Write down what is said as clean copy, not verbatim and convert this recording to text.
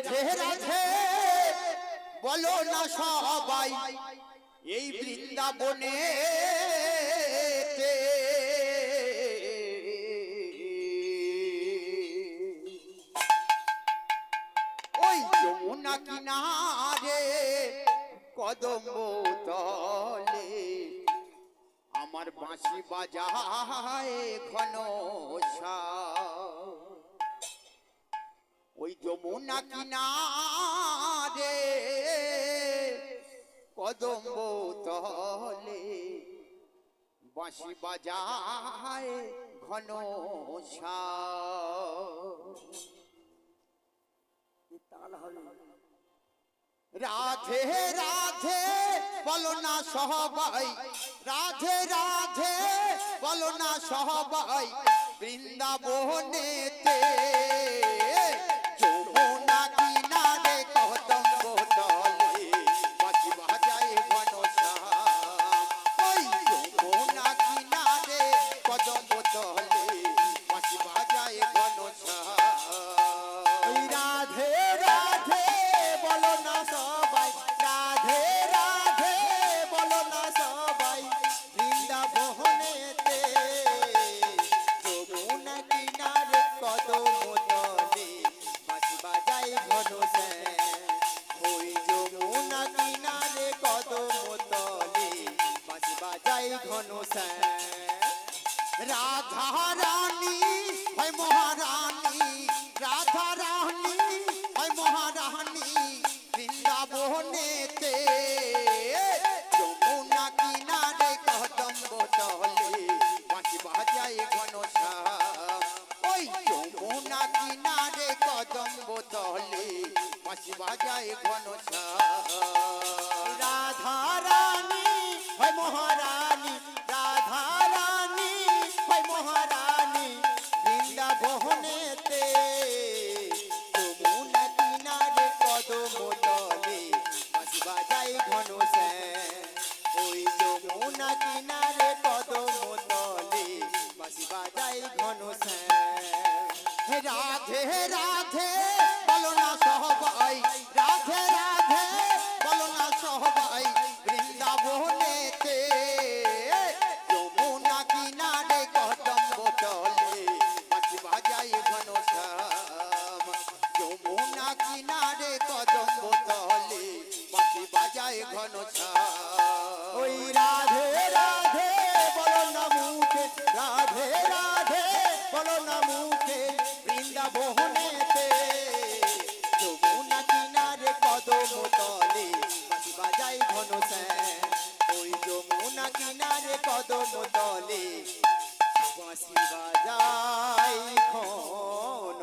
রাধে রাধে বলো না সবাই এই বৃন্দাবনে ওই যমুনা কিনারে কদম তলে আমার বাঁশি বাজায় ঘন ওই যমুনা কিনারে কদম তলে বাঁশি বাজায় ঘন রাধে রাধে বলো না সবাই রাধে রাধে বলো না সবাই বৃন্দাবনেতে যমুনা কিনারে কদম তলে বাঁশি বাজায় ঘন ওই যমুনা কিনারে কদম তলে বাঁশি বাজায় ঘন রাধে রাধে বলো না সবাই রাধে রাধে বলো না সবাই বৃন্দাবনেতে যমুনা কিনারে কদম তলে বাঁশি বাজায় ঘন ওই যমুনা কিনারে কদম তলে বাঁশি বাজায় ঘন রাধা রানী হয় মহারানী রাধা রানী হয় মহারানী বৃন্দাবনেতে যমুনা কিনারে কদম তলে বাঁশি বাজায় ঘন ওই যমুনা কিনারে কদম তলে বাঁশি বাজায় ঘন রাধা রানী হয় মহারানী রাধা রানী হয় মহারানী বৃন্দাবনেতে যমুনা কিনারে কদম তলে বাঁশি বাজায় ঘন ওই যমুনা কিনারে কদম তলে বাঁশি বাজায় ঘন রাধে রাধে বলো না সবাই রাধে রাধে বলো না সবাই বৃন্দাবনেতে যমুনা কিনারে কদম তলে বাঁশি বাজায় ঘন যমুনা কিনারে কদম তলে বাঁশি বাজায় ঘন ওই রাধে রাধে বলো না মুখে রাধে রাধে বলো না মুখে বৃন্দাবনেতে যমুনা কিনারে কদম তলে বাঁশি বাজায় ঘন ওই যমুনা কিনারে কদম তলে বাঁশি বাজায় ঘন